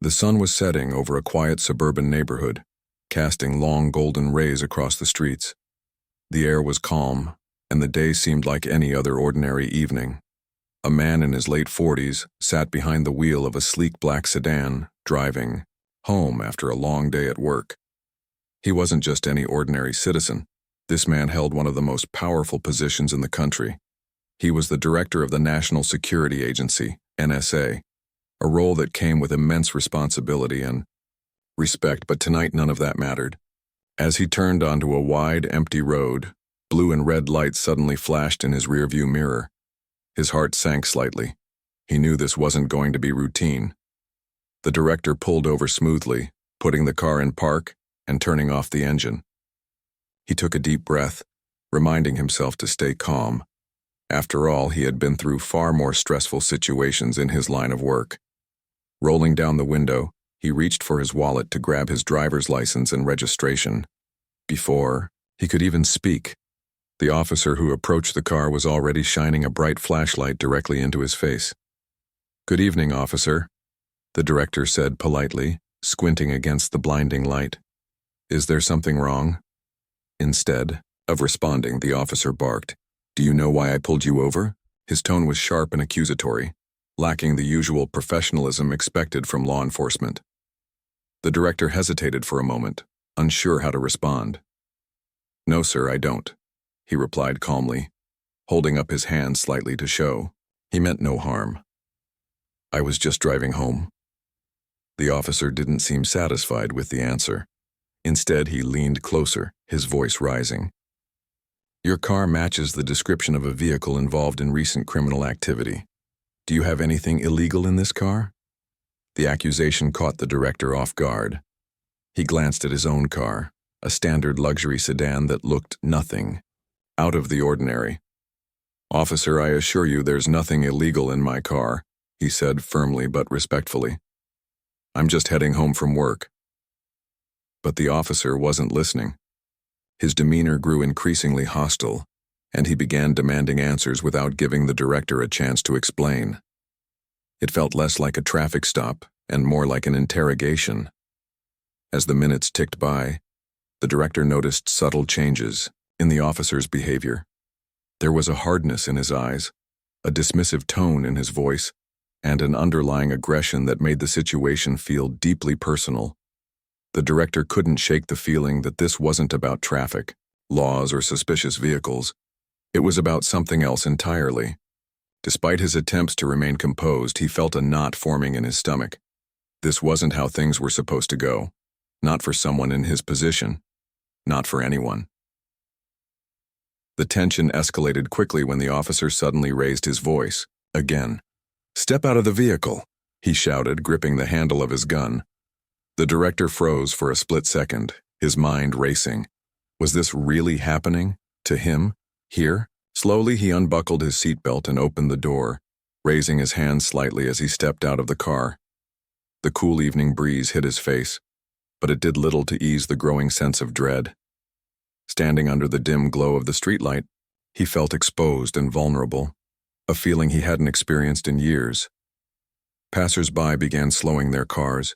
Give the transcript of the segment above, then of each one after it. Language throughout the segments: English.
The sun was setting over a quiet suburban neighborhood, casting long golden rays across the streets. The air was calm, and the day seemed like any other ordinary evening. A man in his late 40s sat behind the wheel of a sleek black sedan, driving home after a long day at work. He wasn't just any ordinary citizen. This man held one of the most powerful positions in the country. He was the director of the National Security Agency, NSA, a role that came with immense responsibility and respect, but tonight none of that mattered. As he turned onto a wide, empty road, blue and red lights suddenly flashed in his rearview mirror. His heart sank slightly. He knew this wasn't going to be routine. The director pulled over smoothly, putting the car in park and turning off the engine. He took a deep breath, reminding himself to stay calm. After all, he had been through far more stressful situations in his line of work. Rolling down the window, he reached for his wallet to grab his driver's license and registration. Before he could even speak, the officer who approached the car was already shining a bright flashlight directly into his face. "Good evening, officer," the director said politely, squinting against the blinding light. "Is there something wrong?" Instead of responding, the officer barked, "Do you know why I pulled you over?" His tone was sharp and accusatory, lacking the usual professionalism expected from law enforcement. The director hesitated for a moment, unsure how to respond. "No, sir, I don't," he replied calmly, holding up his hand slightly to show he meant no harm. "I was just driving home." The officer didn't seem satisfied with the answer. Instead, he leaned closer, his voice rising. "Your car matches the description of a vehicle involved in recent criminal activity. Do you have anything illegal in this car?" The accusation caught the director off guard. He glanced at his own car, a standard luxury sedan that looked nothing out of the ordinary. "Officer, I assure you there's nothing illegal in my car," he said firmly but respectfully. "I'm just heading home from work." But the officer wasn't listening. His demeanor grew increasingly hostile, and he began demanding answers without giving the director a chance to explain. It felt less like a traffic stop and more like an interrogation. As the minutes ticked by, the director noticed subtle changes in the officer's behavior. There was a hardness in his eyes, a dismissive tone in his voice, and an underlying aggression that made the situation feel deeply personal. The director couldn't shake the feeling that this wasn't about traffic, laws, or suspicious vehicles. It was about something else entirely. Despite his attempts to remain composed, he felt a knot forming in his stomach. This wasn't how things were supposed to go. Not for someone in his position. Not for anyone. The tension escalated quickly when the officer suddenly raised his voice, again. "Step out of the vehicle," he shouted, gripping the handle of his gun. The director froze for a split second, his mind racing. Was this really happening? To him? Here? Slowly he unbuckled his seatbelt and opened the door, raising his hand slightly as he stepped out of the car. The cool evening breeze hit his face, but it did little to ease the growing sense of dread. Standing under the dim glow of the streetlight, he felt exposed and vulnerable, a feeling he hadn't experienced in years. Passers-by began slowing their cars,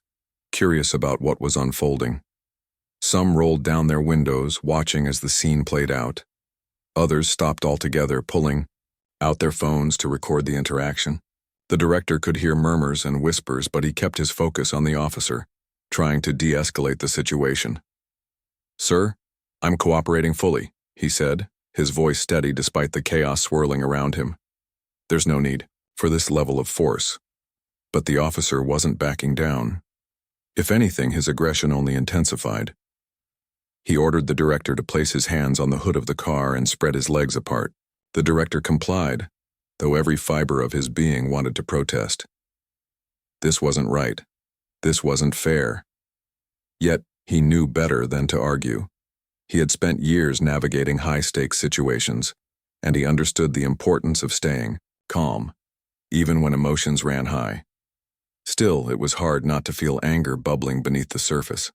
curious about what was unfolding. Some rolled down their windows, watching as the scene played out. Others stopped altogether, pulling out their phones to record the interaction. The director could hear murmurs and whispers, but he kept his focus on the officer, trying to de-escalate the situation. "Sir, I'm cooperating fully," he said, his voice steady despite the chaos swirling around him. "There's no need for this level of force." But the officer wasn't backing down. If anything, his aggression only intensified. He ordered the director to place his hands on the hood of the car and spread his legs apart. The director complied, though every fiber of his being wanted to protest. This wasn't right. This wasn't fair. Yet, he knew better than to argue. He had spent years navigating high-stakes situations, and he understood the importance of staying calm, even when emotions ran high. Still, it was hard not to feel anger bubbling beneath the surface.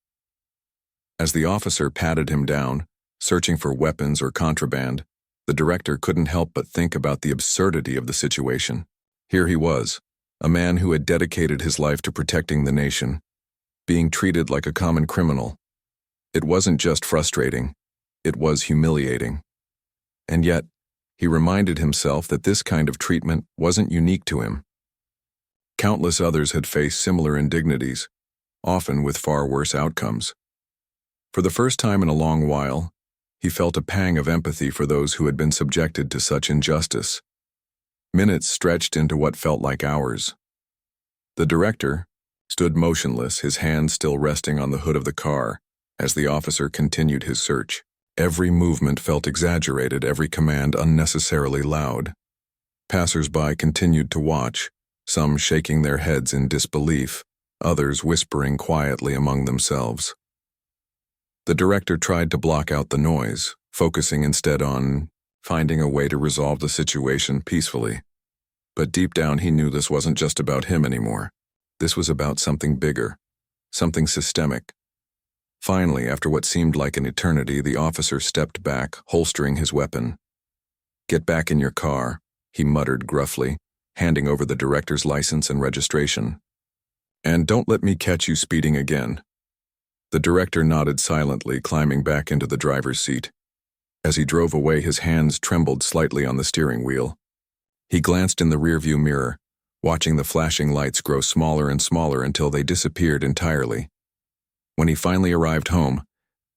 As the officer patted him down, searching for weapons or contraband, the director couldn't help but think about the absurdity of the situation. Here he was, a man who had dedicated his life to protecting the nation, being treated like a common criminal. It wasn't just frustrating, it was humiliating. And yet, he reminded himself that this kind of treatment wasn't unique to him. Countless others had faced similar indignities, often with far worse outcomes. For the first time in a long while, he felt a pang of empathy for those who had been subjected to such injustice. Minutes stretched into what felt like hours. The director stood motionless, his hands still resting on the hood of the car, as the officer continued his search. Every movement felt exaggerated, every command unnecessarily loud. Passers-by continued to watch, some shaking their heads in disbelief, others whispering quietly among themselves. The director tried to block out the noise, focusing instead on finding a way to resolve the situation peacefully. But deep down he knew this wasn't just about him anymore. This was about something bigger, something systemic. Finally, after what seemed like an eternity, the officer stepped back, holstering his weapon. "Get back in your car," he muttered gruffly, handing over the director's license and registration. "And don't let me catch you speeding again." The director nodded silently, climbing back into the driver's seat. As he drove away, his hands trembled slightly on the steering wheel. He glanced in the rearview mirror, watching the flashing lights grow smaller and smaller until they disappeared entirely. When he finally arrived home,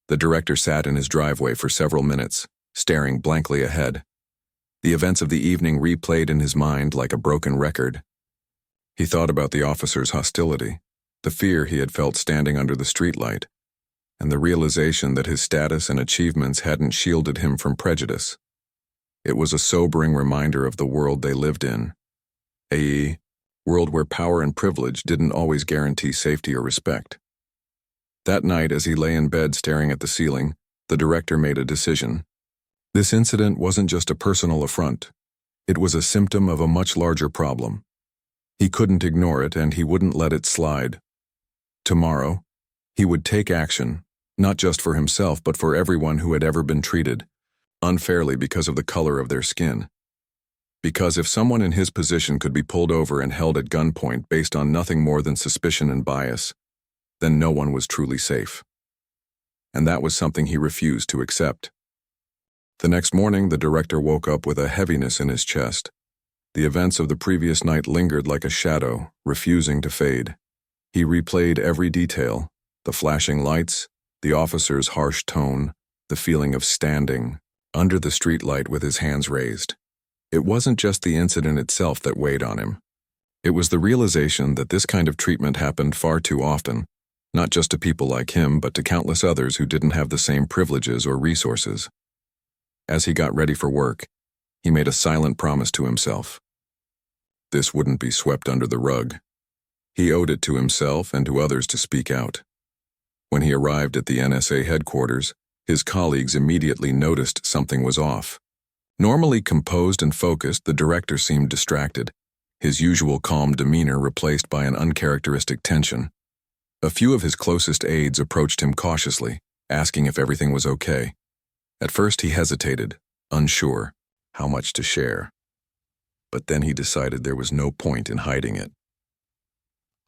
the director sat in his driveway for several minutes, staring blankly ahead. The events of the evening replayed in his mind like a broken record. He thought about the officer's hostility, the fear he had felt standing under the streetlight, and the realization that his status and achievements hadn't shielded him from prejudice. It was a sobering reminder of the world they lived in. A world where power and privilege didn't always guarantee safety or respect. That night, as he lay in bed staring at the ceiling, the director made a decision. This incident wasn't just a personal affront. It was a symptom of a much larger problem. He couldn't ignore it, and he wouldn't let it slide. Tomorrow, he would take action, not just for himself, but for everyone who had ever been treated unfairly because of the color of their skin. Because if someone in his position could be pulled over and held at gunpoint based on nothing more than suspicion and bias, then no one was truly safe. And that was something he refused to accept. The next morning, the director woke up with a heaviness in his chest. The events of the previous night lingered like a shadow, refusing to fade. He replayed every detail: the flashing lights, the officer's harsh tone, the feeling of standing under the streetlight with his hands raised. It wasn't just the incident itself that weighed on him. It was the realization that this kind of treatment happened far too often, not just to people like him, but to countless others who didn't have the same privileges or resources. As he got ready for work, he made a silent promise to himself. This wouldn't be swept under the rug. He owed it to himself and to others to speak out. When he arrived at the NSA headquarters, his colleagues immediately noticed something was off. Normally composed and focused, the director seemed distracted, his usual calm demeanor replaced by an uncharacteristic tension. A few of his closest aides approached him cautiously, asking if everything was okay. At first he hesitated, unsure how much to share. But then he decided there was no point in hiding it.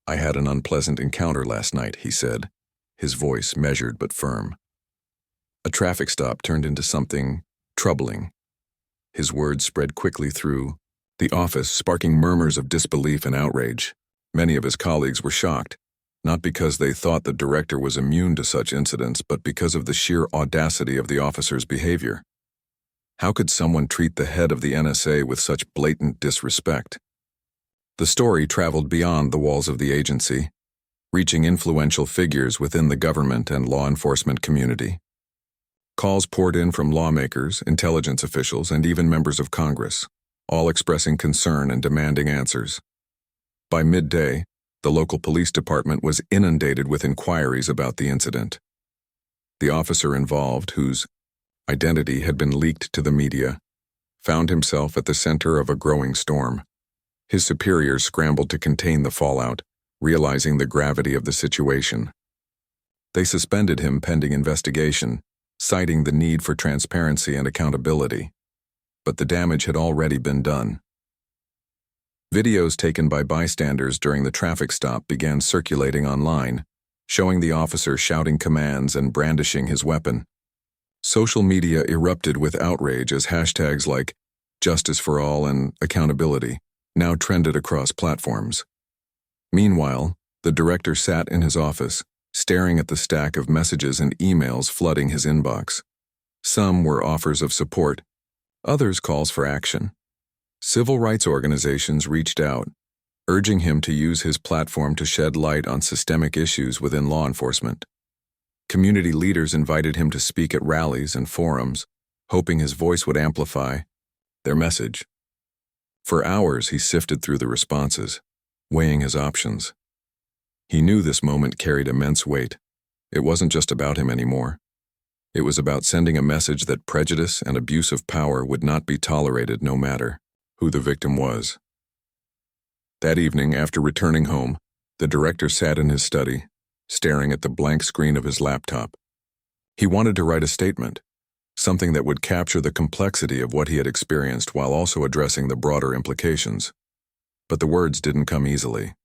"I had an unpleasant encounter last night," he said, his voice measured but firm. "A traffic stop turned into something troubling." His words spread quickly through the office, sparking murmurs of disbelief and outrage. Many of his colleagues were shocked, not because they thought the director was immune to such incidents, but because of the sheer audacity of the officer's behavior. How could someone treat the head of the NSA with such blatant disrespect? The story traveled beyond the walls of the agency, reaching influential figures within the government and law enforcement community. Calls poured in from lawmakers, intelligence officials, and even members of Congress, all expressing concern and demanding answers. By midday, the local police department was inundated with inquiries about the incident. The officer involved, whose identity had been leaked to the media, found himself at the center of a growing storm. His superiors scrambled to contain the fallout, realizing the gravity of the situation. They suspended him pending investigation, citing the need for transparency and accountability. But the damage had already been done. Videos taken by bystanders during the traffic stop began circulating online, showing the officer shouting commands and brandishing his weapon. Social media erupted with outrage as hashtags like "Justice for All" and "Accountability" now trended across platforms. Meanwhile, the director sat in his office, staring at the stack of messages and emails flooding his inbox. Some were offers of support, others calls for action. Civil rights organizations reached out, urging him to use his platform to shed light on systemic issues within law enforcement. Community leaders invited him to speak at rallies and forums, hoping his voice would amplify their message. For hours, he sifted through the responses, weighing his options. He knew this moment carried immense weight. It wasn't just about him anymore. It was about sending a message that prejudice and abuse of power would not be tolerated no matter who the victim was. That evening, after returning home, the director sat in his study, staring at the blank screen of his laptop. He wanted to write a statement, something that would capture the complexity of what he had experienced while also addressing the broader implications. But the words didn't come easily.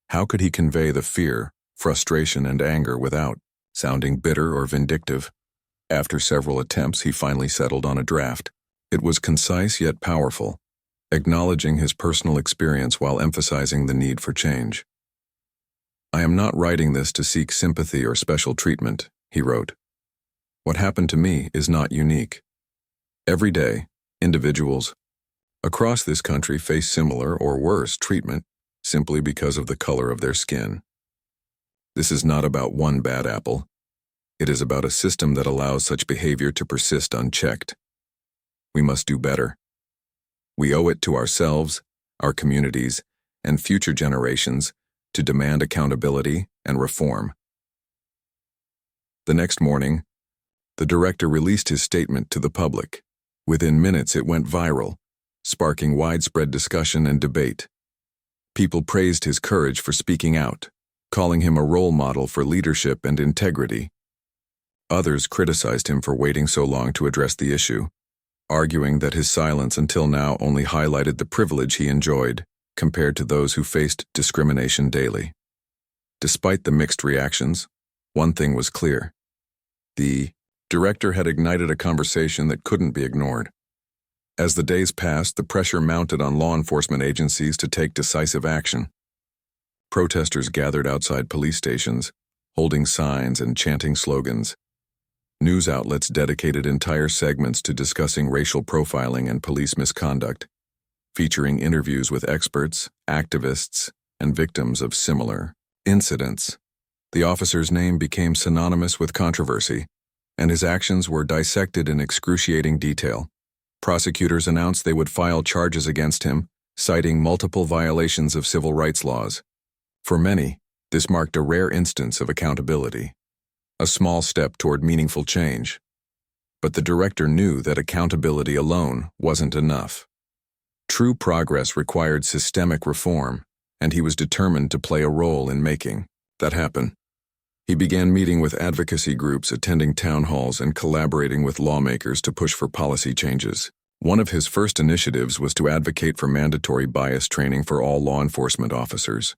How could he convey the fear, frustration, and anger without sounding bitter or vindictive? After several attempts, he finally settled on a draft. It was concise yet powerful, acknowledging his personal experience while emphasizing the need for change. "I am not writing this to seek sympathy or special treatment," he wrote. "What happened to me is not unique. Every day, individuals across this country face similar or worse treatment simply because of the color of their skin. This is not about one bad apple. It is about a system that allows such behavior to persist unchecked. We must do better. We owe it to ourselves, our communities, and future generations to demand accountability and reform." The next morning, the director released his statement to the public. Within minutes, it went viral, sparking widespread discussion and debate. People praised his courage for speaking out, calling him a role model for leadership and integrity. Others criticized him for waiting so long to address the issue, arguing that his silence until now only highlighted the privilege he enjoyed compared to those who faced discrimination daily. Despite the mixed reactions, one thing was clear. The director had ignited a conversation that couldn't be ignored. As the days passed, the pressure mounted on law enforcement agencies to take decisive action. Protesters gathered outside police stations, holding signs and chanting slogans. News outlets dedicated entire segments to discussing racial profiling and police misconduct, featuring interviews with experts, activists, and victims of similar incidents. The officer's name became synonymous with controversy, and his actions were dissected in excruciating detail. Prosecutors announced they would file charges against him, citing multiple violations of civil rights laws. For many, this marked a rare instance of accountability, a small step toward meaningful change. But the director knew that accountability alone wasn't enough. True progress required systemic reform, and he was determined to play a role in making that happen. He began meeting with advocacy groups, attending town halls, and collaborating with lawmakers to push for policy changes. One of his first initiatives was to advocate for mandatory bias training for all law enforcement officers.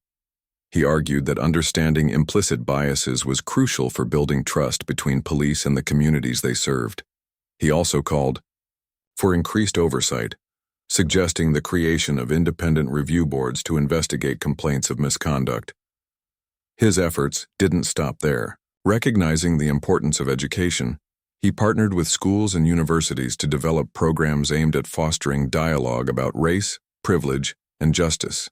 He argued that understanding implicit biases was crucial for building trust between police and the communities they served. He also called for increased oversight, suggesting the creation of independent review boards to investigate complaints of misconduct. His efforts didn't stop there. Recognizing the importance of education, he partnered with schools and universities to develop programs aimed at fostering dialogue about race, privilege, and justice.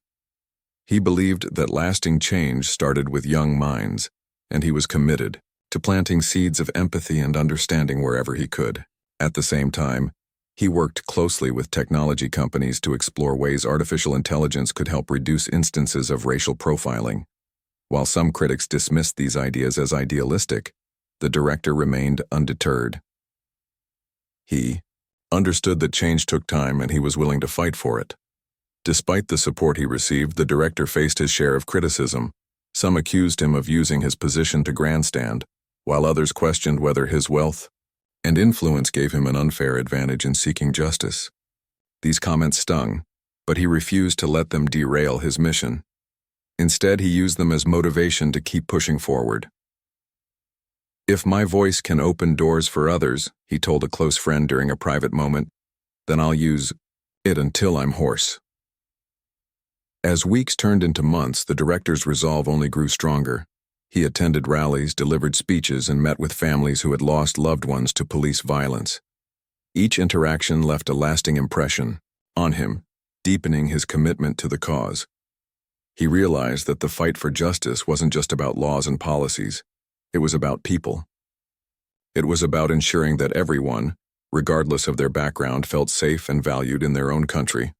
He believed that lasting change started with young minds, and he was committed to planting seeds of empathy and understanding wherever he could. At the same time, he worked closely with technology companies to explore ways artificial intelligence could help reduce instances of racial profiling. While some critics dismissed these ideas as idealistic, the director remained undeterred. He understood that change took time and he was willing to fight for it. Despite the support he received, the director faced his share of criticism. Some accused him of using his position to grandstand, while others questioned whether his wealth and influence gave him an unfair advantage in seeking justice. These comments stung, but he refused to let them derail his mission. Instead, he used them as motivation to keep pushing forward. "If my voice can open doors for others," he told a close friend during a private moment, "then I'll use it until I'm hoarse." As weeks turned into months, the director's resolve only grew stronger. He attended rallies, delivered speeches, and met with families who had lost loved ones to police violence. Each interaction left a lasting impression on him, deepening his commitment to the cause. He realized that the fight for justice wasn't just about laws and policies. It was about people. It was about ensuring that everyone, regardless of their background, felt safe and valued in their own country.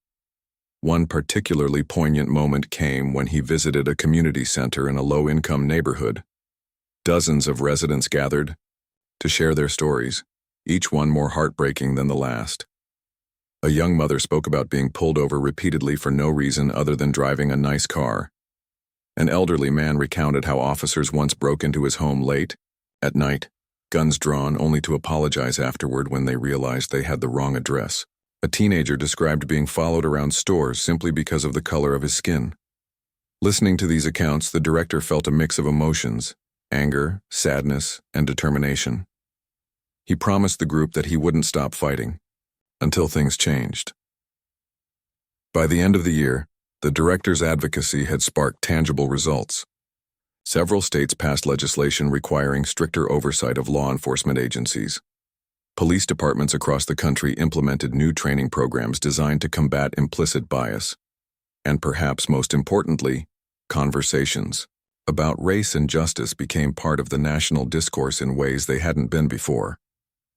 One particularly poignant moment came when he visited a community center in a low-income neighborhood. Dozens of residents gathered to share their stories, each one more heartbreaking than the last. A young mother spoke about being pulled over repeatedly for no reason other than driving a nice car. An elderly man recounted how officers once broke into his home late at night, guns drawn, only to apologize afterward when they realized they had the wrong address. A teenager described being followed around stores simply because of the color of his skin. Listening to these accounts, the director felt a mix of emotions: anger, sadness, and determination. He promised the group that he wouldn't stop fighting until things changed. By the end of the year, the director's advocacy had sparked tangible results. Several states passed legislation requiring stricter oversight of law enforcement agencies. Police departments across the country implemented new training programs designed to combat implicit bias. And perhaps most importantly, conversations about race and justice became part of the national discourse in ways they hadn't been before.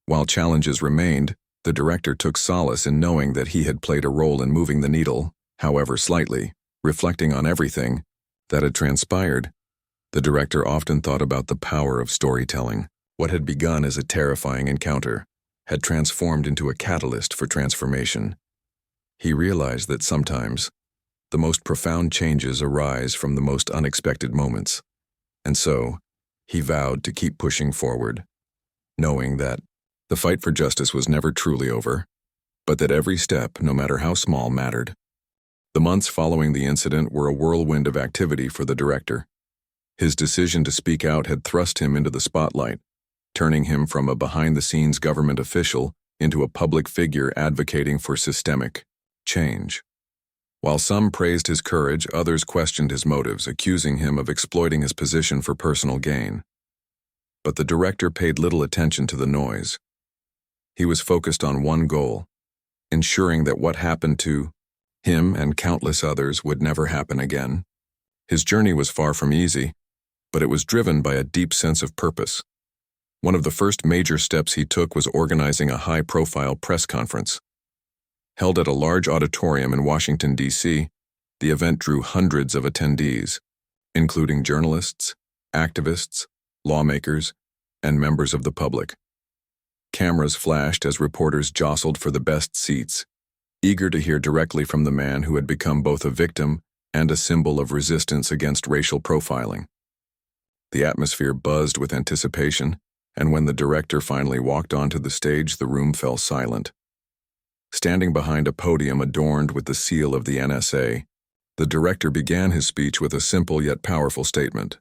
While challenges remained, the director took solace in knowing that he had played a role in moving the needle, however slightly. Reflecting on everything that had transpired, the director often thought about the power of storytelling. What had begun as a terrifying encounter had transformed into a catalyst for transformation. He realized that sometimes the most profound changes arise from the most unexpected moments, and so he vowed to keep pushing forward, knowing that the fight for justice was never truly over, but that every step, no matter how small, mattered. The months following the incident were a whirlwind of activity for the director. His decision to speak out had thrust him into the spotlight, turning him from a behind-the-scenes government official into a public figure advocating for systemic change. While some praised his courage, others questioned his motives, accusing him of exploiting his position for personal gain. But the director paid little attention to the noise. He was focused on one goal: ensuring that what happened to him and countless others would never happen again. His journey was far from easy, but it was driven by a deep sense of purpose. One of the first major steps he took was organizing a high-profile press conference. Held at a large auditorium in Washington, D.C., the event drew hundreds of attendees, including journalists, activists, lawmakers, and members of the public. Cameras flashed as reporters jostled for the best seats, eager to hear directly from the man who had become both a victim and a symbol of resistance against racial profiling. The atmosphere buzzed with anticipation, and when the director finally walked onto the stage, the room fell silent. Standing behind a podium adorned with the seal of the NSA, the director began his speech with a simple yet powerful statement.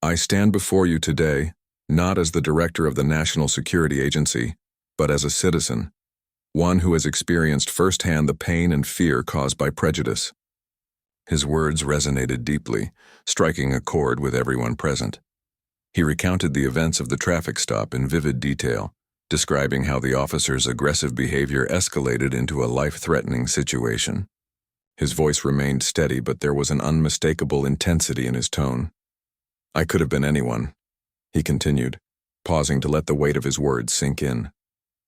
"I stand before you today, not as the director of the National Security Agency, but as a citizen, one who has experienced firsthand the pain and fear caused by prejudice." His words resonated deeply, striking a chord with everyone present. He recounted the events of the traffic stop in vivid detail, describing how the officer's aggressive behavior escalated into a life-threatening situation. His voice remained steady, but there was an unmistakable intensity in his tone. "I could have been anyone," he continued, pausing to let the weight of his words sink in.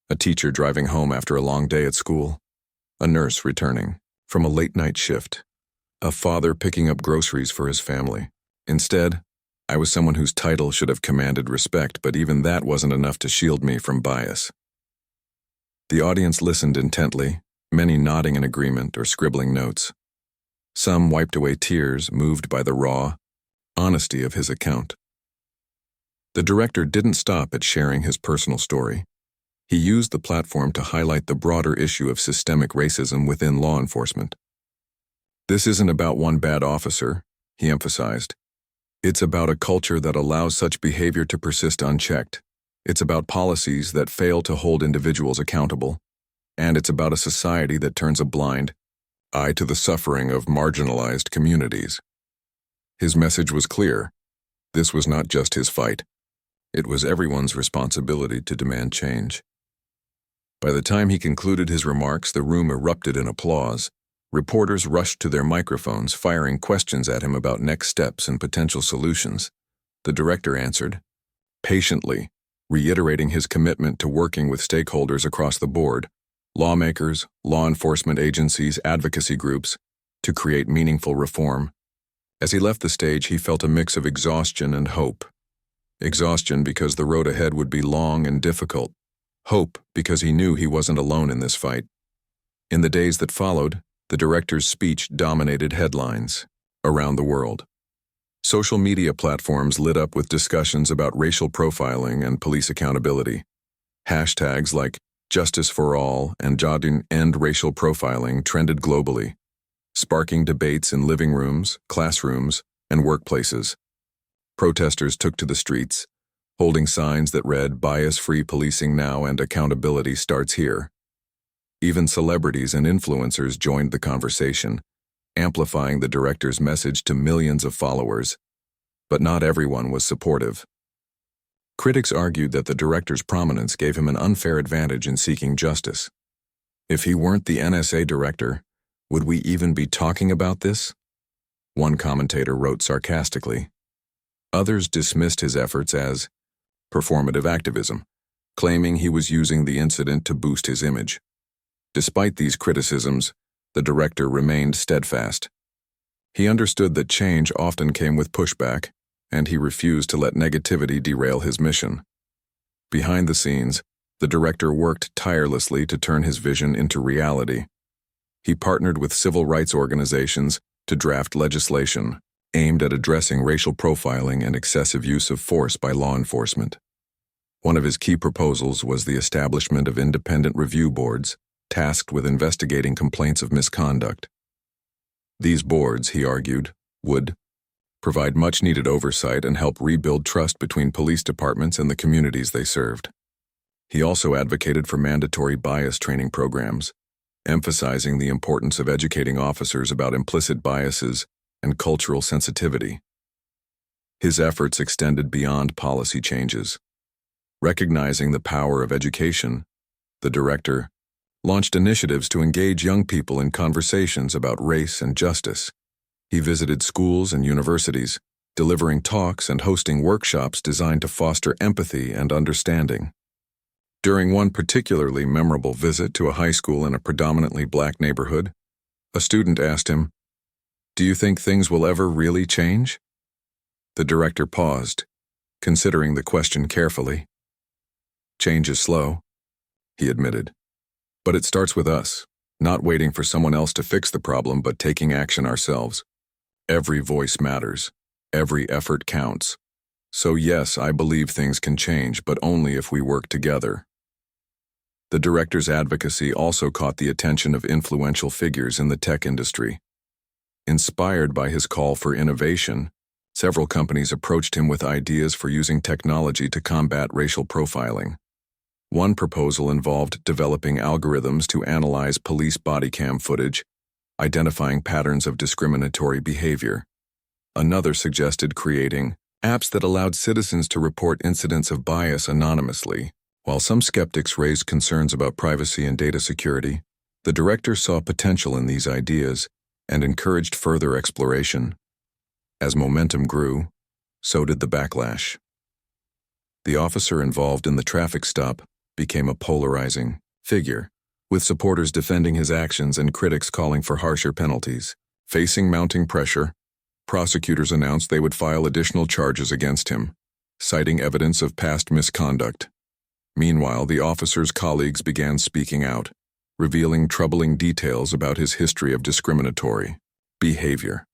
A teacher driving home after a long day at school, a nurse returning from a late-night shift, a father picking up groceries for his family. Instead, I was someone whose title should have commanded respect, but even that wasn't enough to shield me from bias. The audience listened intently, many nodding in agreement or scribbling notes. Some wiped away tears, moved by the raw honesty of his account. The director didn't stop at sharing his personal story. He used the platform to highlight the broader issue of systemic racism within law enforcement. "This isn't about one bad officer," he emphasized. It's about a culture that allows such behavior to persist unchecked. It's about policies that fail to hold individuals accountable. And it's about a society that turns a blind eye to the suffering of marginalized communities. His message was clear. This was not just his fight. It was everyone's responsibility to demand change. By the time he concluded his remarks, the room erupted in applause. Reporters rushed to their microphones, firing questions at him about next steps and potential solutions. The director answered, patiently, reiterating his commitment to working with stakeholders across the board, lawmakers, law enforcement agencies, advocacy groups, to create meaningful reform. As he left the stage, he felt a mix of exhaustion and hope. Exhaustion because the road ahead would be long and difficult. Hope because he knew he wasn't alone in this fight. In the days that followed, the director's speech dominated headlines around the world. Social media platforms lit up with discussions about racial profiling and police accountability. Hashtags like Justice for All and Jadun End Racial Profiling trended globally, sparking debates in living rooms, classrooms, and workplaces. Protesters took to the streets, holding signs that read "Bias-free policing now and accountability starts here." Even celebrities and influencers joined the conversation, amplifying the director's message to millions of followers. But not everyone was supportive. Critics argued that the director's prominence gave him an unfair advantage in seeking justice. If he weren't the NSA director, would we even be talking about this? One commentator wrote sarcastically. Others dismissed his efforts as performative activism, claiming he was using the incident to boost his image. Despite these criticisms, the director remained steadfast. He understood that change often came with pushback, and he refused to let negativity derail his mission. Behind the scenes, the director worked tirelessly to turn his vision into reality. He partnered with civil rights organizations to draft legislation aimed at addressing racial profiling and excessive use of force by law enforcement. One of his key proposals was the establishment of independent review boards tasked with investigating complaints of misconduct. These boards, he argued, would provide much-needed oversight and help rebuild trust between police departments and the communities they served. He also advocated for mandatory bias training programs, emphasizing the importance of educating officers about implicit biases and cultural sensitivity. His efforts extended beyond policy changes. Recognizing the power of education, the director launched initiatives to engage young people in conversations about race and justice. He visited schools and universities, delivering talks and hosting workshops designed to foster empathy and understanding. During one particularly memorable visit to a high school in a predominantly black neighborhood, a student asked him, "Do you think things will ever really change?" The director paused, considering the question carefully. "Change is slow," he admitted. "But it starts with us, not waiting for someone else to fix the problem, but taking action ourselves. Every voice matters. Every effort counts. So yes, I believe things can change, but only if we work together." The director's advocacy also caught the attention of influential figures in the tech industry. Inspired by his call for innovation, several companies approached him with ideas for using technology to combat racial profiling. One proposal involved developing algorithms to analyze police body cam footage, identifying patterns of discriminatory behavior. Another suggested creating apps that allowed citizens to report incidents of bias anonymously. While some skeptics raised concerns about privacy and data security, the director saw potential in these ideas and encouraged further exploration. As momentum grew, so did the backlash. The officer involved in the traffic stop became a polarizing figure, with supporters defending his actions and critics calling for harsher penalties. Facing mounting pressure, prosecutors announced they would file additional charges against him, citing evidence of past misconduct. Meanwhile, the officer's colleagues began speaking out, revealing troubling details about his history of discriminatory behavior.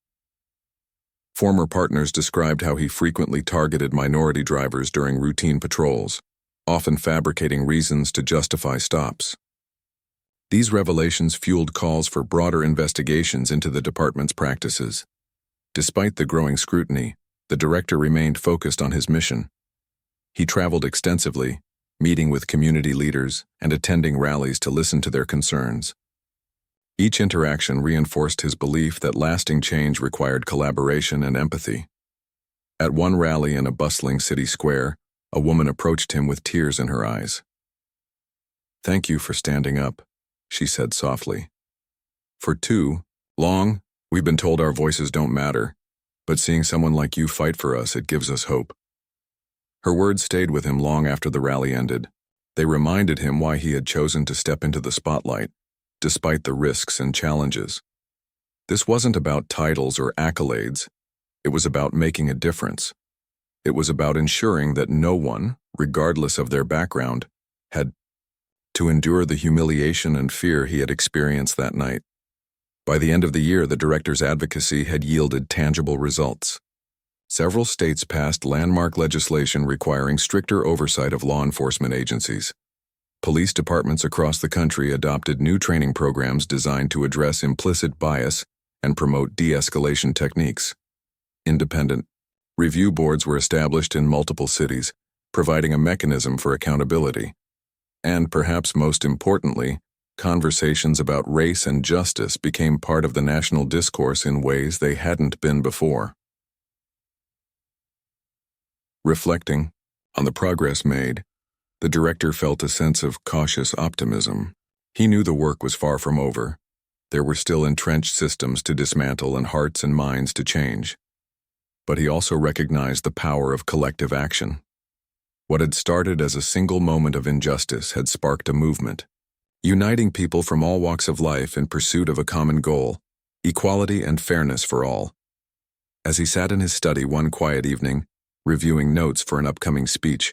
Former partners described how he frequently targeted minority drivers during routine patrols, often fabricating reasons to justify stops. These revelations fueled calls for broader investigations into the department's practices. Despite the growing scrutiny, the director remained focused on his mission. He traveled extensively, meeting with community leaders and attending rallies to listen to their concerns. Each interaction reinforced his belief that lasting change required collaboration and empathy. At one rally in a bustling city square, a woman approached him with tears in her eyes. "Thank you for standing up," she said softly. "For too long, we've been told our voices don't matter, but seeing someone like you fight for us, it gives us hope." Her words stayed with him long after the rally ended. They reminded him why he had chosen to step into the spotlight, despite the risks and challenges. This wasn't about titles or accolades. It was about making a difference. It was about ensuring that no one, regardless of their background, had to endure the humiliation and fear he had experienced that night. By the end of the year, the director's advocacy had yielded tangible results. Several states passed landmark legislation requiring stricter oversight of law enforcement agencies. Police departments across the country adopted new training programs designed to address implicit bias and promote de-escalation techniques. Independent review boards were established in multiple cities, providing a mechanism for accountability. And perhaps most importantly, conversations about race and justice became part of the national discourse in ways they hadn't been before. Reflecting on the progress made, the director felt a sense of cautious optimism. He knew the work was far from over. There were still entrenched systems to dismantle and hearts and minds to change. But he also recognized the power of collective action. What had started as a single moment of injustice had sparked a movement, uniting people from all walks of life in pursuit of a common goal: equality and fairness for all. As he sat in his study one quiet evening, reviewing notes for an upcoming speech,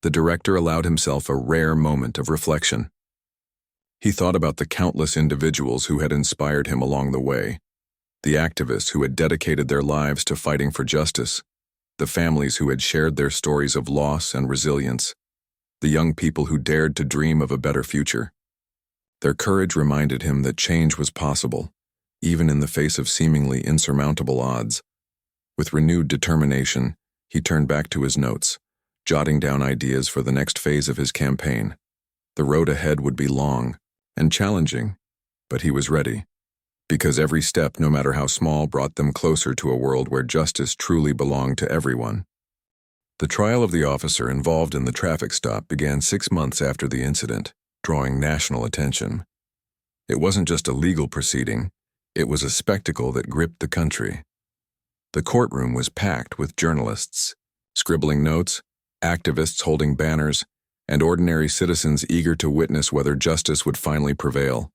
the director allowed himself a rare moment of reflection. He thought about the countless individuals who had inspired him along the way, the activists who had dedicated their lives to fighting for justice, the families who had shared their stories of loss and resilience, the young people who dared to dream of a better future. Their courage reminded him that change was possible, even in the face of seemingly insurmountable odds. With renewed determination, he turned back to his notes, jotting down ideas for the next phase of his campaign. The road ahead would be long and challenging, but he was ready, because every step, no matter how small, brought them closer to a world where justice truly belonged to everyone. The trial of the officer involved in the traffic stop began 6 months after the incident, drawing national attention. It wasn't just a legal proceeding, it was a spectacle that gripped the country. The courtroom was packed with journalists, scribbling notes, activists holding banners, and ordinary citizens eager to witness whether justice would finally prevail.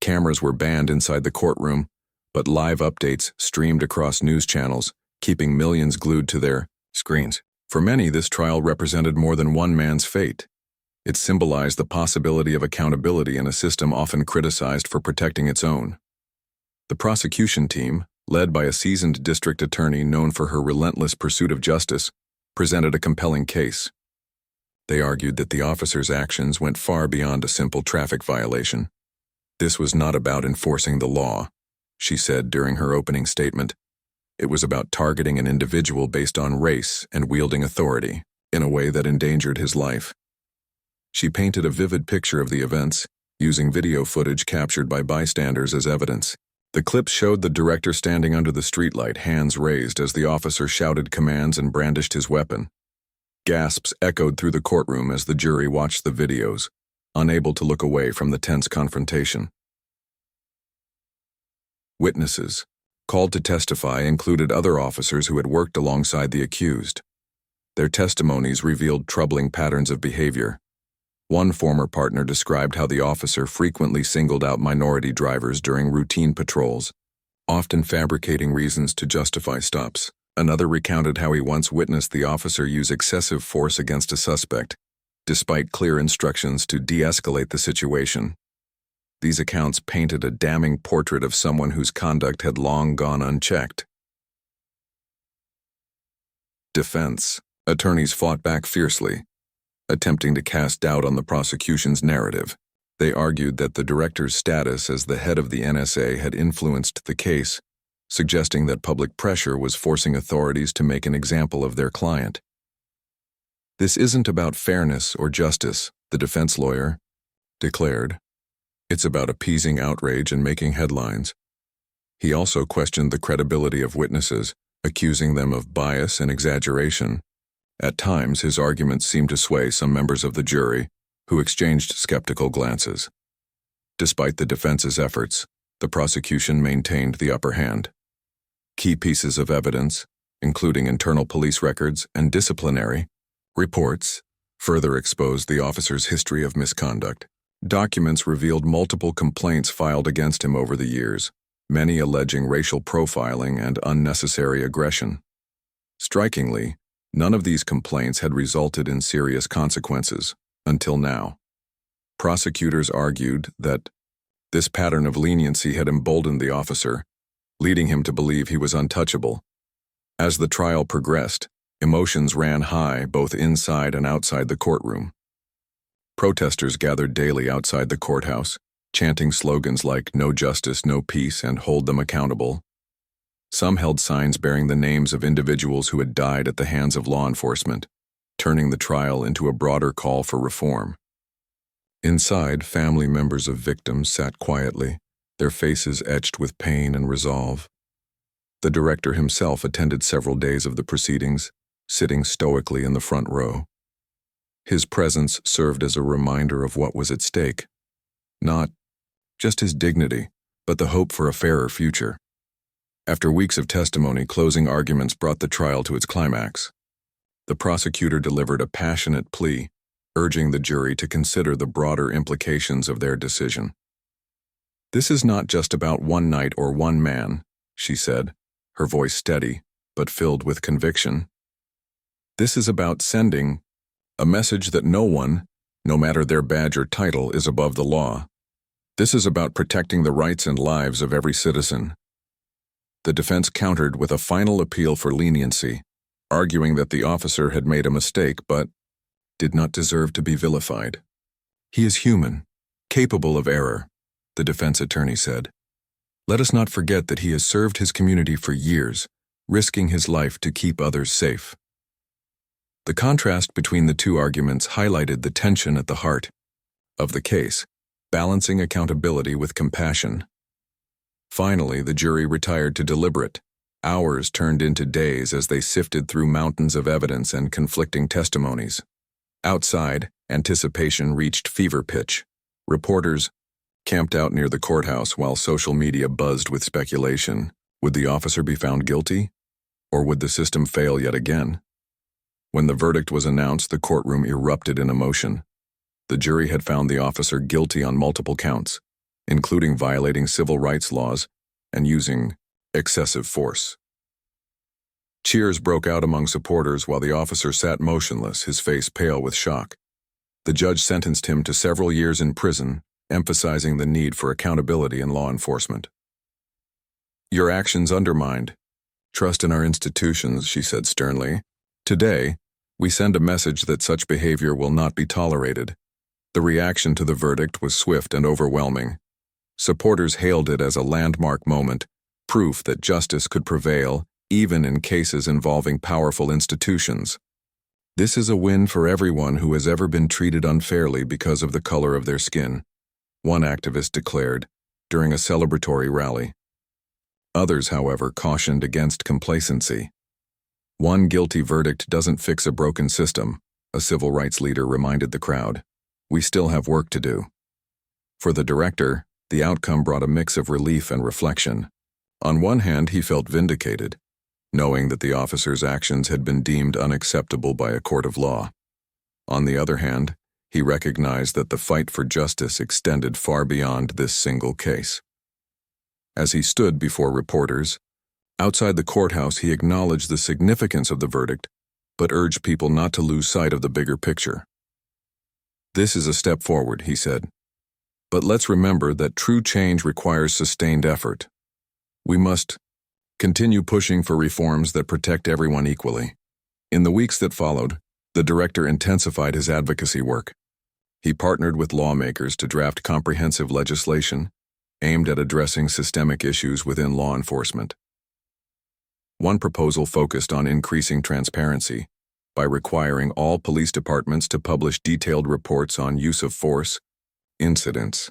Cameras were banned inside the courtroom, but live updates streamed across news channels, keeping millions glued to their screens. For many, this trial represented more than one man's fate. It symbolized the possibility of accountability in a system often criticized for protecting its own. The prosecution team, led by a seasoned district attorney known for her relentless pursuit of justice, presented a compelling case. They argued that the officer's actions went far beyond a simple traffic violation. This was not about enforcing the law, she said during her opening statement. It was about targeting an individual based on race and wielding authority in a way that endangered his life. She painted a vivid picture of the events, using video footage captured by bystanders as evidence. The clips showed the director standing under the streetlight, hands raised as the officer shouted commands and brandished his weapon. Gasps echoed through the courtroom as the jury watched the videos, unable to look away from the tense confrontation. Witnesses, called to testify, included other officers who had worked alongside the accused. Their testimonies revealed troubling patterns of behavior. One former partner described how the officer frequently singled out minority drivers during routine patrols, often fabricating reasons to justify stops. Another recounted how he once witnessed the officer use excessive force against a suspect, despite clear instructions to de-escalate the situation. These accounts painted a damning portrait of someone whose conduct had long gone unchecked. Defense attorneys fought back fiercely, attempting to cast doubt on the prosecution's narrative. They argued that the director's status as the head of the NSA had influenced the case, suggesting that public pressure was forcing authorities to make an example of their client. "This isn't about fairness or justice," the defense lawyer declared. "It's about appeasing outrage and making headlines." He also questioned the credibility of witnesses, accusing them of bias and exaggeration. At times, his arguments seemed to sway some members of the jury, who exchanged skeptical glances. Despite the defense's efforts, the prosecution maintained the upper hand. Key pieces of evidence, including internal police records and disciplinary reports, further exposed the officer's history of misconduct. Documents revealed multiple complaints filed against him over the years, many alleging racial profiling and unnecessary aggression. Strikingly, none of these complaints had resulted in serious consequences, until now. Prosecutors argued that this pattern of leniency had emboldened the officer, leading him to believe he was untouchable. As the trial progressed, emotions ran high both inside and outside the courtroom. Protesters gathered daily outside the courthouse, chanting slogans like "No justice, no peace," and "Hold them accountable." Some held signs bearing the names of individuals who had died at the hands of law enforcement, turning the trial into a broader call for reform. Inside, family members of victims sat quietly, their faces etched with pain and resolve. The director himself attended several days of the proceedings, sitting stoically in the front row. His presence served as a reminder of what was at stake. Not just his dignity, but the hope for a fairer future. After weeks of testimony, closing arguments brought the trial to its climax. The prosecutor delivered a passionate plea, urging the jury to consider the broader implications of their decision. "This is not just about one night or one man," she said, her voice steady, but filled with conviction. "This is about sending a message that no one, no matter their badge or title, is above the law. This is about protecting the rights and lives of every citizen." The defense countered with a final appeal for leniency, arguing that the officer had made a mistake but did not deserve to be vilified. "He is human, capable of error," the defense attorney said. "Let us not forget that he has served his community for years, risking his life to keep others safe." The contrast between the two arguments highlighted the tension at the heart of the case, balancing accountability with compassion. Finally, the jury retired to deliberate. Hours turned into days as they sifted through mountains of evidence and conflicting testimonies. Outside, anticipation reached fever pitch. Reporters camped out near the courthouse while social media buzzed with speculation. Would the officer be found guilty? Or would the system fail yet again? When the verdict was announced, the courtroom erupted in emotion. The jury had found the officer guilty on multiple counts, including violating civil rights laws and using excessive force. Cheers broke out among supporters while the officer sat motionless, his face pale with shock. The judge sentenced him to several years in prison, emphasizing the need for accountability in law enforcement. "Your actions undermined trust in our institutions," she said sternly. "Today, we send a message that such behavior will not be tolerated." The reaction to the verdict was swift and overwhelming. Supporters hailed it as a landmark moment, proof that justice could prevail even in cases involving powerful institutions. "This is a win for everyone who has ever been treated unfairly because of the color of their skin," one activist declared during a celebratory rally. Others, however, cautioned against complacency. "One guilty verdict doesn't fix a broken system," a civil rights leader reminded the crowd. "We still have work to do." For the director, the outcome brought a mix of relief and reflection. On one hand, he felt vindicated, knowing that the officer's actions had been deemed unacceptable by a court of law. On the other hand, he recognized that the fight for justice extended far beyond this single case. As he stood before reporters, outside the courthouse, he acknowledged the significance of the verdict, but urged people not to lose sight of the bigger picture. "This is a step forward," he said. "But let's remember that true change requires sustained effort. We must continue pushing for reforms that protect everyone equally." In the weeks that followed, the director intensified his advocacy work. He partnered with lawmakers to draft comprehensive legislation aimed at addressing systemic issues within law enforcement. One proposal focused on increasing transparency by requiring all police departments to publish detailed reports on use of force, incidents.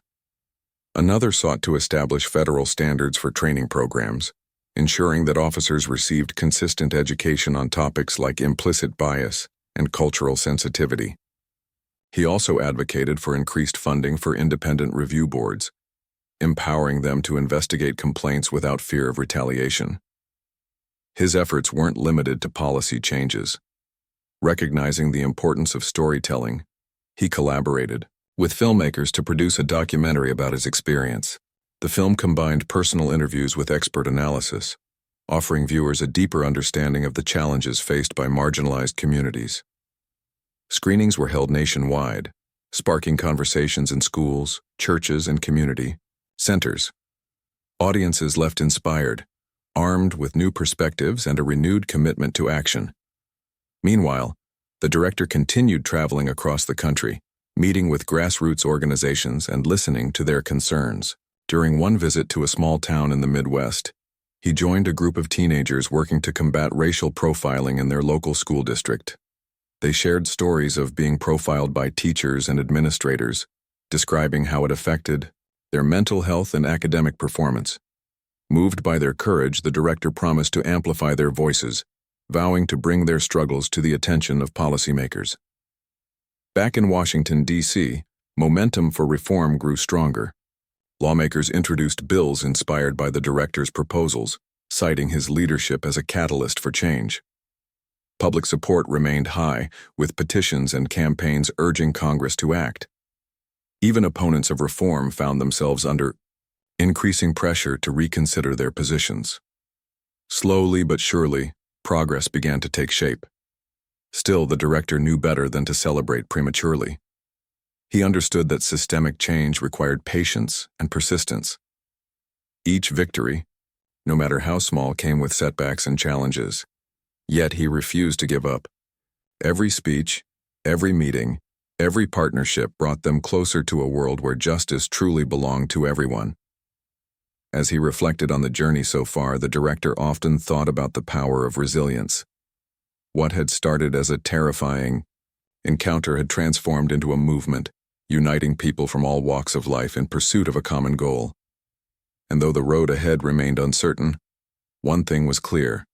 Another sought to establish federal standards for training programs, ensuring that officers received consistent education on topics like implicit bias and cultural sensitivity. He also advocated for increased funding for independent review boards, empowering them to investigate complaints without fear of retaliation. His efforts weren't limited to policy changes. Recognizing the importance of storytelling, he collaborated with filmmakers to produce a documentary about his experience. The film combined personal interviews with expert analysis, offering viewers a deeper understanding of the challenges faced by marginalized communities. Screenings were held nationwide, sparking conversations in schools, churches, and community centers. Audiences left inspired, armed with new perspectives and a renewed commitment to action. Meanwhile, the director continued traveling across the country, meeting with grassroots organizations and listening to their concerns. During one visit to a small town in the Midwest, he joined a group of teenagers working to combat racial profiling in their local school district. They shared stories of being profiled by teachers and administrators, describing how it affected their mental health and academic performance. Moved by their courage, the director promised to amplify their voices, vowing to bring their struggles to the attention of policymakers. Back in Washington, D.C., momentum for reform grew stronger. Lawmakers introduced bills inspired by the director's proposals, citing his leadership as a catalyst for change. Public support remained high, with petitions and campaigns urging Congress to act. Even opponents of reform found themselves under increasing pressure to reconsider their positions. Slowly but surely, progress began to take shape. Still, the director knew better than to celebrate prematurely. He understood that systemic change required patience and persistence. Each victory, no matter how small, came with setbacks and challenges. Yet he refused to give up. Every speech, every meeting, every partnership brought them closer to a world where justice truly belonged to everyone. As he reflected on the journey so far, the director often thought about the power of resilience. What had started as a terrifying encounter had transformed into a movement, uniting people from all walks of life in pursuit of a common goal. And though the road ahead remained uncertain, one thing was clear.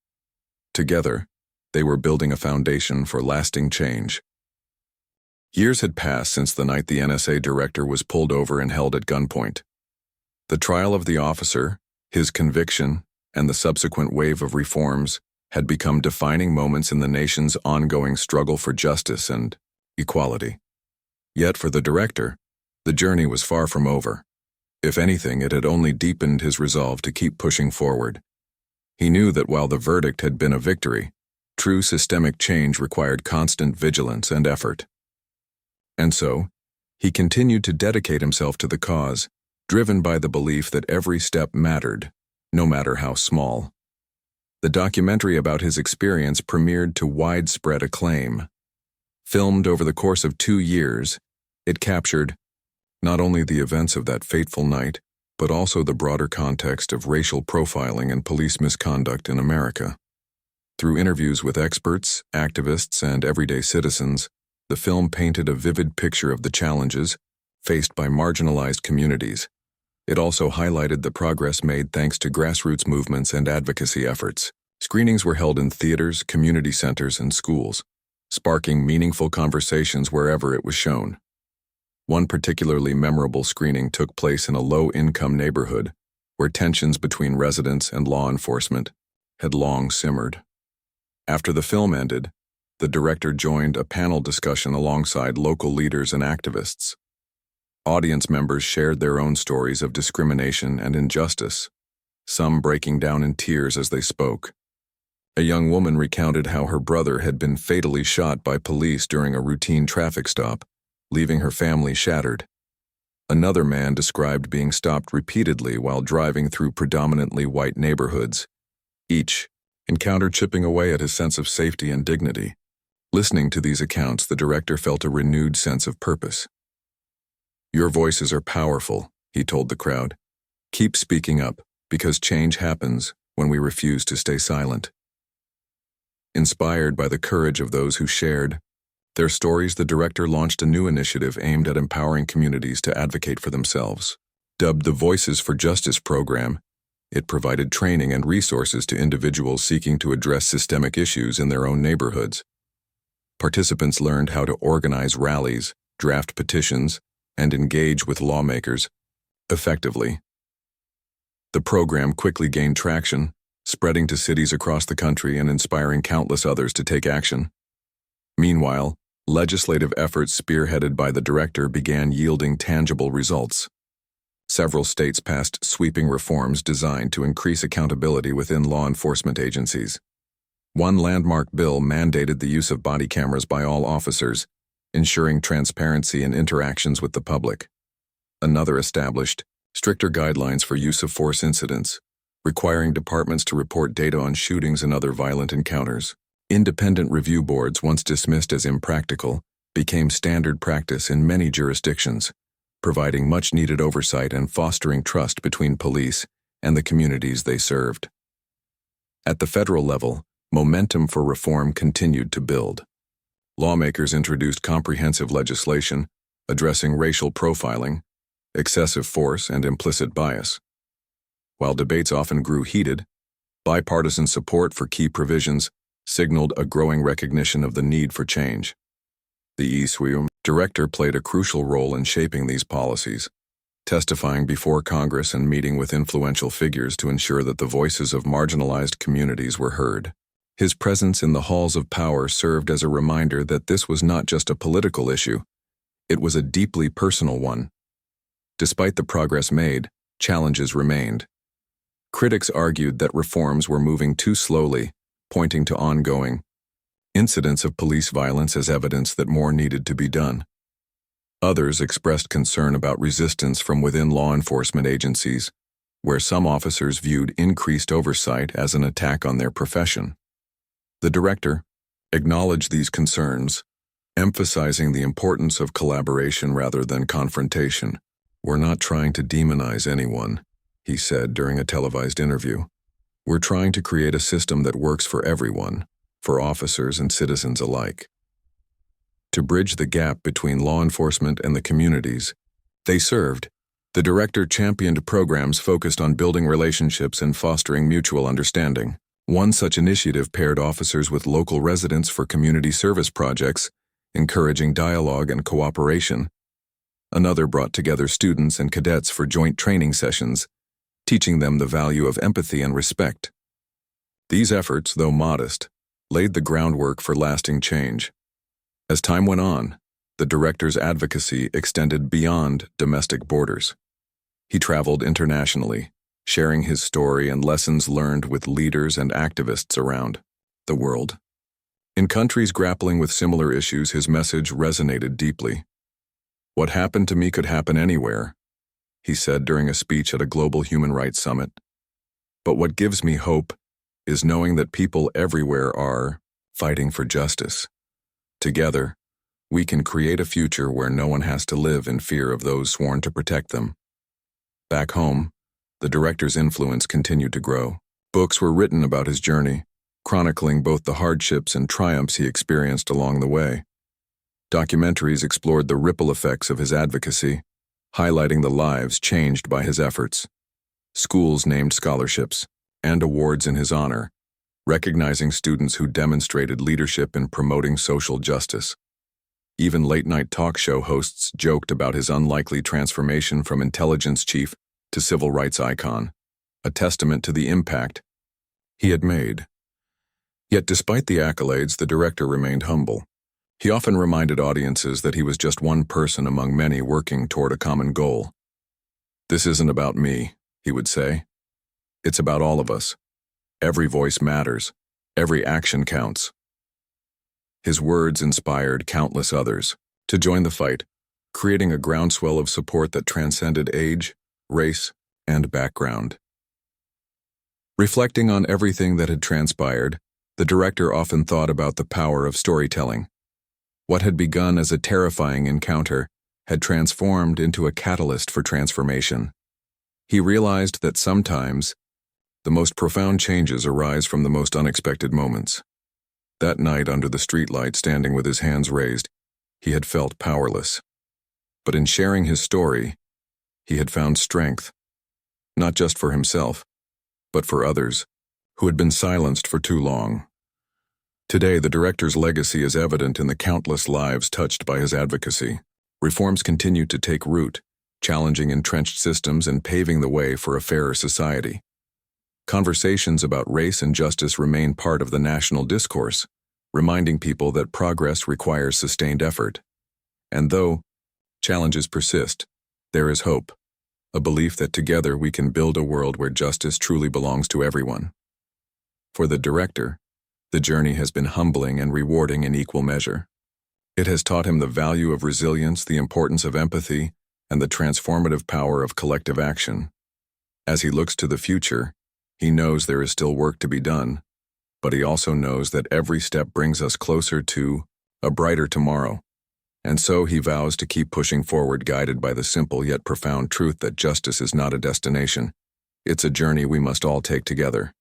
Together, they were building a foundation for lasting change. Years had passed since the night the NSA director was pulled over and held at gunpoint. The trial of the officer, his conviction, and the subsequent wave of reforms had become defining moments in the nation's ongoing struggle for justice and equality. Yet for the director, the journey was far from over. If anything, it had only deepened his resolve to keep pushing forward. He knew that while the verdict had been a victory, true systemic change required constant vigilance and effort. And so, he continued to dedicate himself to the cause, driven by the belief that every step mattered, no matter how small. The documentary about his experience premiered to widespread acclaim. Filmed over the course of 2 years, it captured not only the events of that fateful night, but also the broader context of racial profiling and police misconduct in America. Through interviews with experts, activists, and everyday citizens, the film painted a vivid picture of the challenges faced by marginalized communities. It also highlighted the progress made thanks to grassroots movements and advocacy efforts. Screenings were held in theaters, community centers, and schools, sparking meaningful conversations wherever it was shown. One particularly memorable screening took place in a low-income neighborhood, where tensions between residents and law enforcement had long simmered. After the film ended, the director joined a panel discussion alongside local leaders and activists. Audience members shared their own stories of discrimination and injustice, some breaking down in tears as they spoke. A young woman recounted how her brother had been fatally shot by police during a routine traffic stop, leaving her family shattered. Another man described being stopped repeatedly while driving through predominantly white neighborhoods. Each encounter chipping away at his sense of safety and dignity. Listening to these accounts, the director felt a renewed sense of purpose. "Your voices are powerful," he told the crowd. "Keep speaking up, because change happens when we refuse to stay silent." Inspired by the courage of those who shared their stories, the director launched a new initiative aimed at empowering communities to advocate for themselves. Dubbed the Voices for Justice program, it provided training and resources to individuals seeking to address systemic issues in their own neighborhoods. Participants learned how to organize rallies, draft petitions, and engage with lawmakers effectively. The program quickly gained traction, spreading to cities across the country and inspiring countless others to take action. Meanwhile, legislative efforts spearheaded by the director began yielding tangible results. Several states passed sweeping reforms designed to increase accountability within law enforcement agencies. One landmark bill mandated the use of body cameras by all officers, ensuring transparency in interactions with the public. Another established stricter guidelines for use of force incidents, requiring departments to report data on shootings and other violent encounters. Independent review boards, once dismissed as impractical, became standard practice in many jurisdictions, providing much-needed oversight and fostering trust between police and the communities they served. At the federal level, momentum for reform continued to build. Lawmakers introduced comprehensive legislation addressing racial profiling, excessive force, and implicit bias. While debates often grew heated, bipartisan support for key provisions signaled a growing recognition of the need for change. The ESWIUM director played a crucial role in shaping these policies, testifying before Congress and meeting with influential figures to ensure that the voices of marginalized communities were heard. His presence in the halls of power served as a reminder that this was not just a political issue, it was a deeply personal one. Despite the progress made, challenges remained. Critics argued that reforms were moving too slowly, pointing to ongoing incidents of police violence as evidence that more needed to be done. Others expressed concern about resistance from within law enforcement agencies, where some officers viewed increased oversight as an attack on their profession. The director acknowledged these concerns, emphasizing the importance of collaboration rather than confrontation. "We're not trying to demonize anyone," he said during a televised interview. "We're trying to create a system that works for everyone, for officers and citizens alike." To bridge the gap between law enforcement and the communities they served, the director championed programs focused on building relationships and fostering mutual understanding. One such initiative paired officers with local residents for community service projects, encouraging dialogue and cooperation. Another brought together students and cadets for joint training sessions, teaching them the value of empathy and respect. These efforts, though modest, laid the groundwork for lasting change. As time went on, the director's advocacy extended beyond domestic borders. He traveled internationally, sharing his story and lessons learned with leaders and activists around the world. In countries grappling with similar issues, his message resonated deeply. "What happened to me could happen anywhere," he said during a speech at a global human rights summit. "But what gives me hope is knowing that people everywhere are fighting for justice. Together, we can create a future where no one has to live in fear of those sworn to protect them." Back home, the director's influence continued to grow. Books were written about his journey, chronicling both the hardships and triumphs he experienced along the way. Documentaries explored the ripple effects of his advocacy, highlighting the lives changed by his efforts. Schools named scholarships and awards in his honor, recognizing students who demonstrated leadership in promoting social justice. Even late-night talk show hosts joked about his unlikely transformation from intelligence chief to civil rights icon, a testament to the impact he had made. Yet despite the accolades, the director remained humble. He often reminded audiences that he was just one person among many working toward a common goal. "This isn't about me," he would say. "It's about all of us. Every voice matters. Every action counts." His words inspired countless others to join the fight, creating a groundswell of support that transcended age, race, and background. Reflecting on everything that had transpired, the director often thought about the power of storytelling. What had begun as a terrifying encounter had transformed into a catalyst for transformation. He realized that sometimes the most profound changes arise from the most unexpected moments. That night, under the streetlight, standing with his hands raised, he had felt powerless. But in sharing his story, he had found strength, not just for himself, but for others who had been silenced for too long. Today, the director's legacy is evident in the countless lives touched by his advocacy. Reforms continue to take root, challenging entrenched systems and paving the way for a fairer society. Conversations about race and justice remain part of the national discourse, reminding people that progress requires sustained effort. And though challenges persist, there is hope, a belief that together we can build a world where justice truly belongs to everyone. For the director, the journey has been humbling and rewarding in equal measure. It has taught him the value of resilience, the importance of empathy, and the transformative power of collective action. As he looks to the future, he knows there is still work to be done, but he also knows that every step brings us closer to a brighter tomorrow. And so he vows to keep pushing forward, guided by the simple yet profound truth that justice is not a destination. It's a journey we must all take together.